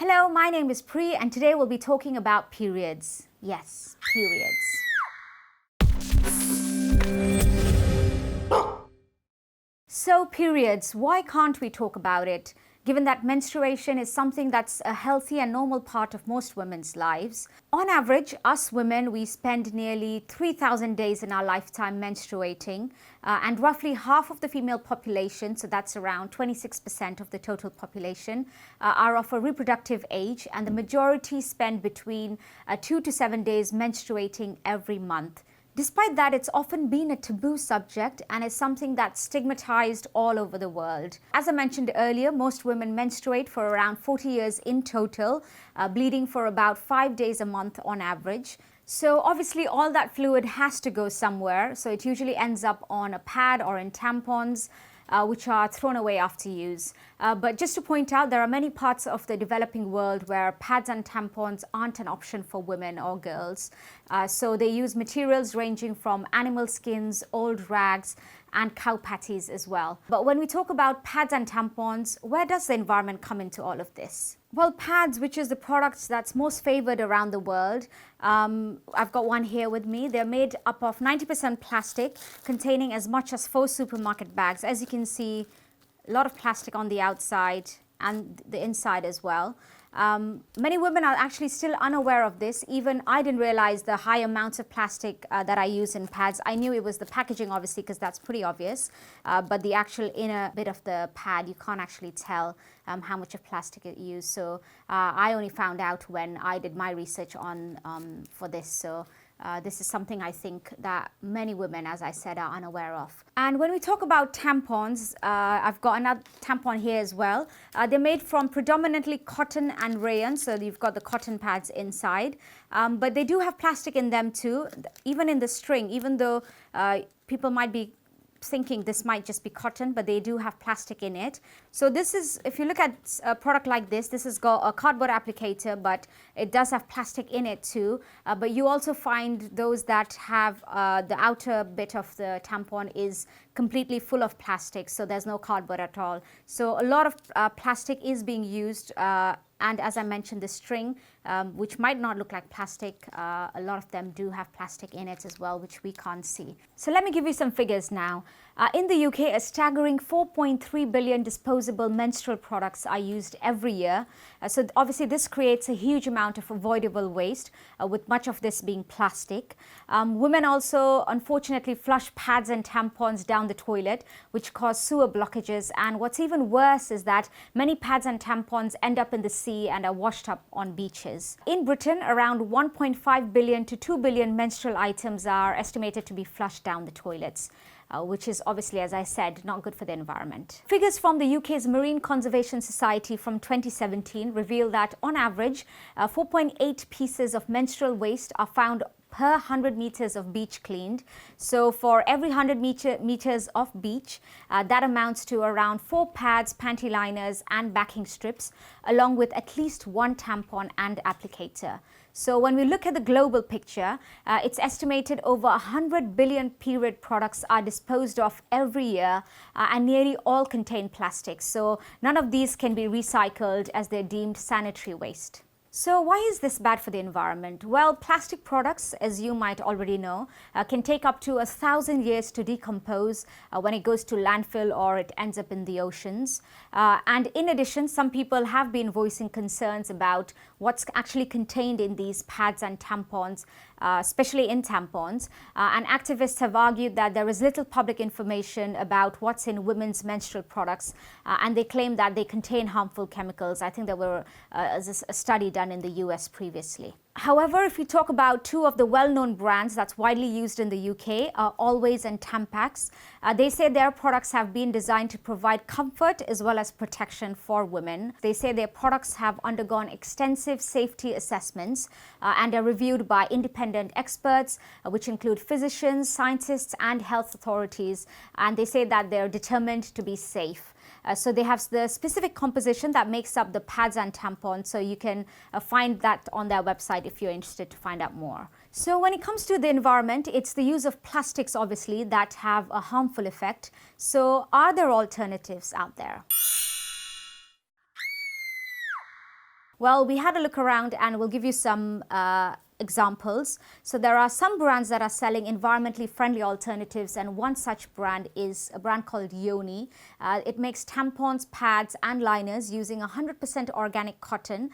Hello, my name is Pri and today we'll be talking about periods. Yes, periods. So periods, why can't we talk about it? Given that menstruation is something that's a healthy and normal part of most women's lives. On average, us women, we spend nearly 3,000 days in our lifetime menstruating, and roughly half of the female population, so that's around 26% of the total population, are of a reproductive age, and the majority spend between 2 to 7 days menstruating every month. Despite that, it's often been a taboo subject and is something that's stigmatized all over the world. As I mentioned earlier, most women menstruate for around 40 years in total, bleeding for about 5 days a month on average. So obviously all that fluid has to go somewhere, so it usually ends up on a pad or in tampons, which are thrown away after use. But just to point out, there are many parts of the developing world where pads and tampons aren't an option for women or girls. So they use materials ranging from animal skins, old rags, and cow patties as well. But when we talk about pads and tampons, where does the environment come into all of this? Well, pads, which is the product that's most favored around the world, I've got one here with me. They're made up of 90% plastic, containing as much as 4 supermarket bags. As you can see, a lot of plastic on the outside and the inside as well. Many women are actually still unaware of this. Even I didn't realize the high amounts of plastic that I use in pads. I knew it was the packaging, obviously, because that's pretty obvious. But the actual inner bit of the pad, you can't actually tell how much of plastic it used. So I only found out when I did my research on for this. So this is something I think that many women, as I said, are unaware of. And when we talk about tampons, I've got another tampon here as well. They're made from predominantly cotton and rayon, so you've got the cotton pads inside. But they do have plastic in them too, even in the string, even though people might be thinking this might just be cotton, but they do have plastic in it. So this is, if you look at a product like this has got a cardboard applicator, but it does have plastic in it too. But you also find those that have the outer bit of the tampon is completely full of plastic, so there's no cardboard at all. So a lot of plastic is being used, and as I mentioned, the string, which might not look like plastic, a lot of them do have plastic in it as well, which we can't see. So let me give you some figures now. In the UK, a staggering 4.3 billion disposable menstrual products are used every year. So obviously this creates a huge amount of avoidable waste, with much of this being plastic. Women also unfortunately flush pads and tampons down the toilet, which cause sewer blockages. And what's even worse is that many pads and tampons end up in the sea and are washed up on beaches. In Britain, around 1.5 billion to 2 billion menstrual items are estimated to be flushed down the toilets. Which is obviously, as I said, not good for the environment. Figures from the UK's Marine Conservation Society from 2017 reveal that on average, 4.8 pieces of menstrual waste are found per 100 meters of beach cleaned. So for every 100 meters of beach, that amounts to around 4 pads, panty liners and backing strips, along with at least 1 tampon and applicator. So when we look at the global picture, it's estimated over 100 billion period products are disposed of every year, and nearly all contain plastics. So none of these can be recycled as they're deemed sanitary waste. So why is this bad for the environment? Well, plastic products, as you might already know, can take up to 1,000 years to decompose when it goes to landfill or it ends up in the oceans. And in addition, some people have been voicing concerns about what's actually contained in these pads and tampons, especially in tampons. And activists have argued that there is little public information about what's in women's menstrual products, and they claim that they contain harmful chemicals. I think there were a study done in the US previously. However, if we talk about 2 of the well-known brands that's widely used in the UK, Always and Tampax, they say their products have been designed to provide comfort as well as protection for women. They say their products have undergone extensive safety assessments and are reviewed by independent experts, which include physicians, scientists and health authorities, and they say that they're determined to be safe. So they have the specific composition that makes up the pads and tampons, so you can find that on their website if you're interested to find out more. So when it comes to the environment, it's the use of plastics obviously that have a harmful effect. So are there alternatives out there? Well, we had a look around and we'll give you some examples. So there are some brands that are selling environmentally friendly alternatives, and one such brand is a brand called Yoni. It makes tampons, pads and liners using 100% organic cotton.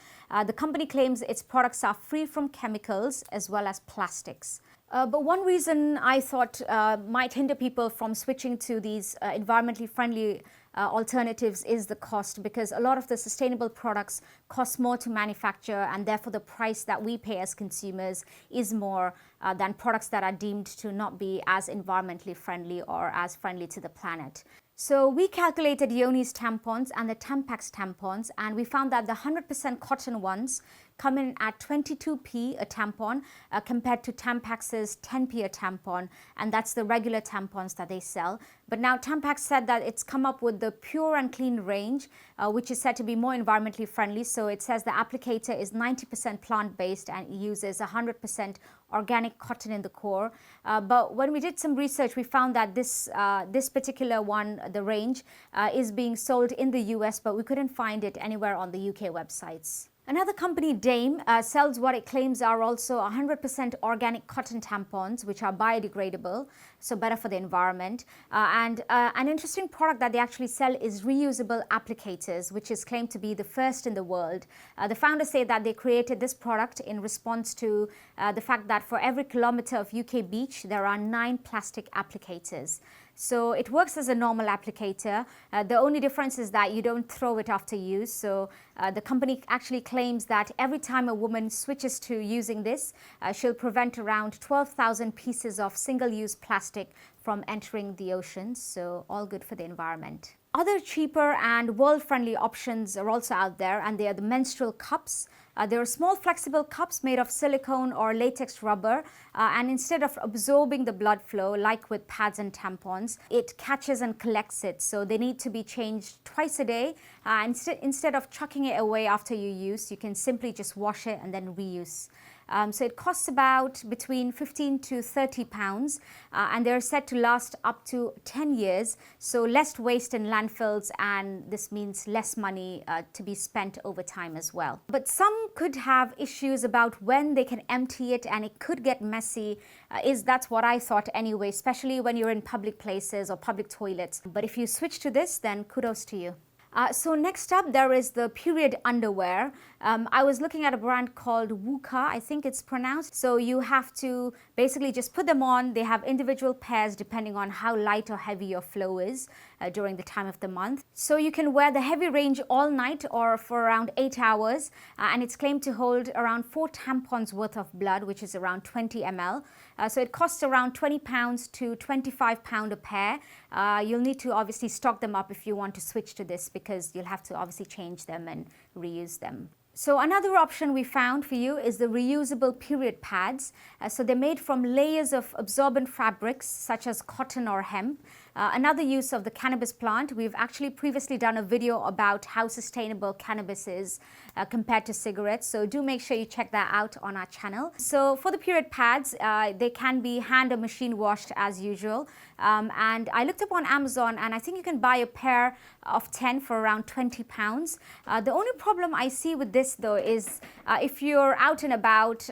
The company claims its products are free from chemicals as well as plastics. But one reason I thought might hinder people from switching to these environmentally friendly alternatives is the cost, because a lot of the sustainable products cost more to manufacture, and therefore the price that we pay as consumers is more than products that are deemed to not be as environmentally friendly or as friendly to the planet. So we calculated Yoni's tampons and the Tampax tampons, and we found that the 100% cotton ones come in at 22p a tampon compared to Tampax's 10p a tampon, and that's the regular tampons that they sell. But now Tampax said that it's come up with the pure and clean range, which is said to be more environmentally friendly. So it says the applicator is 90% plant-based and uses 100% organic cotton in the core. But when we did some research, we found that this particular one, the range, is being sold in the US, but we couldn't find it anywhere on the UK websites. Another company, Dame, sells what it claims are also 100% organic cotton tampons, which are biodegradable, so better for the environment. And an interesting product that they actually sell is reusable applicators, which is claimed to be the first in the world. The founders say that they created this product in response to the fact that for every kilometer of UK beach, there are 9 plastic applicators. So it works as a normal applicator. The only difference is that you don't throw it after use. So the company actually claims that every time a woman switches to using this, she'll prevent around 12,000 pieces of single-use plastic from entering the oceans. So all good for the environment. Other cheaper and world-friendly options are also out there, and they are the menstrual cups. They are small flexible cups made of silicone or latex rubber, and instead of absorbing the blood flow like with pads and tampons, it catches and collects it. So they need to be changed twice a day. Instead of chucking it away after you use, you can simply just wash it and then reuse. So it costs about between 15 to 30 pounds, and they're said to last up to 10 years, so less waste in landfills, and this means less money to be spent over time as well. But some could have issues about when they can empty it, and it could get messy. That's what I thought anyway, especially when you're in public places or public toilets. But if you switch to this, then kudos to you. So next up, there is the period underwear. I was looking at a brand called WUKA, I think it's pronounced. So you have to basically just put them on. They have individual pairs depending on how light or heavy your flow is during the time of the month. So you can wear the heavy range all night or for around 8 hours. And it's claimed to hold around 4 tampons worth of blood, which is around 20 ml. So it costs around £20 to £25 a pair. You'll need to obviously stock them up if you want to switch to this, because you'll have to obviously change them and reuse them. So another option we found for you is the reusable period pads. So they're made from layers of absorbent fabrics such as cotton or hemp. Another use of the cannabis plant, we've actually previously done a video about how sustainable cannabis is compared to cigarettes. So do make sure you check that out on our channel. So for the period pads, they can be hand or machine washed as usual. And I looked up on Amazon, and I think you can buy a pair of 10 for around £20. The only problem I see with this though is if you're out and about,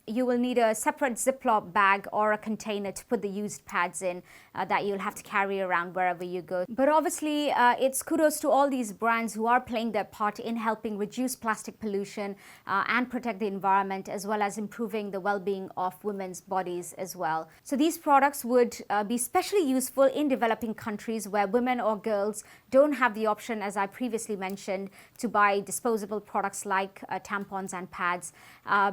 you will need a separate Ziploc bag or a container to put the used pads in that you'll have to carry around wherever you go. But obviously, it's kudos to all these brands who are playing their part in helping reduce plastic pollution and protect the environment, as well as improving the well-being of women's bodies as well. So these products would be especially useful in developing countries where women or girls don't have the option, as I previously mentioned, to buy disposable products like tampons and pads,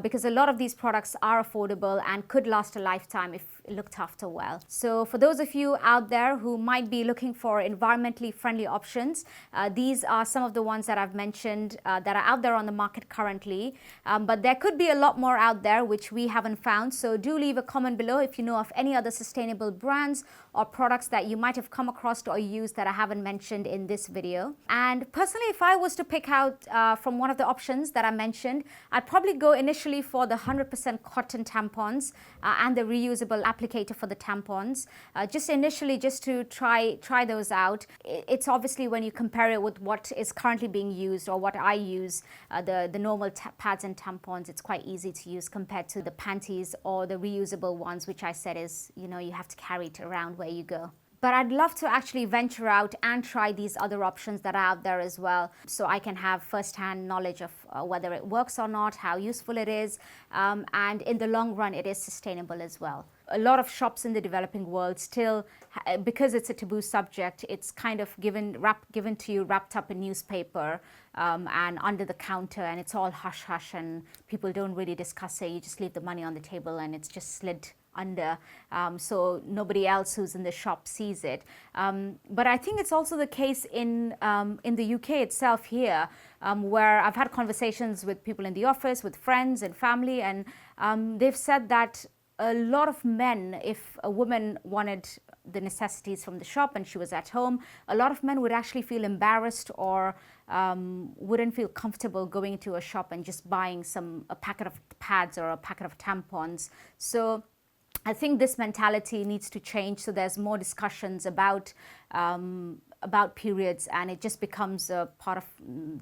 because a lot of these products are affordable and could last a lifetime if looked after well. So for those of you out there who might be looking for environmentally friendly options, these are some of the ones that I've mentioned that are out there on the market currently, but there could be a lot more out there which we haven't found. So do leave a comment below if you know of any other sustainable brands or products that you might have come across or used that I haven't mentioned in this video. And personally, if I was to pick out from one of the options that I mentioned, I'd probably go initially for the 100% cotton tampons and the reusable applicator for the tampons, just initially just to try those out. It's obviously when you compare it with what is currently being used or what I use, the normal pads and tampons, it's quite easy to use compared to the panties or the reusable ones, which I said is, you know, you have to carry it around where you go. But I'd love to actually venture out and try these other options that are out there as well, so I can have first-hand knowledge of whether it works or not, how useful it is, and in the long run it is sustainable as well. A lot of shops in the developing world still, because it's a taboo subject, it's kind of given to you wrapped up in newspaper and under the counter, and it's all hush hush and people don't really discuss it. You just leave the money on the table and it's just slid under, so nobody else who's in the shop sees it. But I think it's also the case in the UK itself here, where I've had conversations with people in the office, with friends and family, and they've said that a lot of men, if a woman wanted the necessities from the shop and she was at home, a lot of men would actually feel embarrassed or wouldn't feel comfortable going to a shop and just buying a packet of pads or a packet of tampons. So I think this mentality needs to change, so there's more discussions about periods, and it just becomes a part of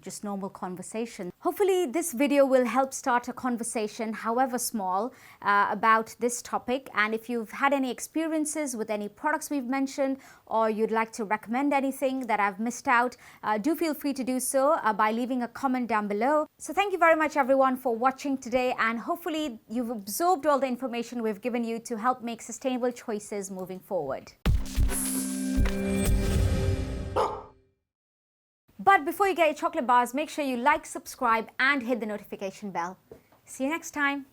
just normal conversation. Hopefully this video will help start a conversation, however small, about this topic. And if you've had any experiences with any products we've mentioned, or you'd like to recommend anything that I've missed out, do feel free to do so by leaving a comment down below. So thank you very much everyone for watching today, and hopefully you've absorbed all the information we've given you to help make sustainable choices moving forward. But before you get your chocolate bars, make sure you like, subscribe and hit the notification bell. See you next time.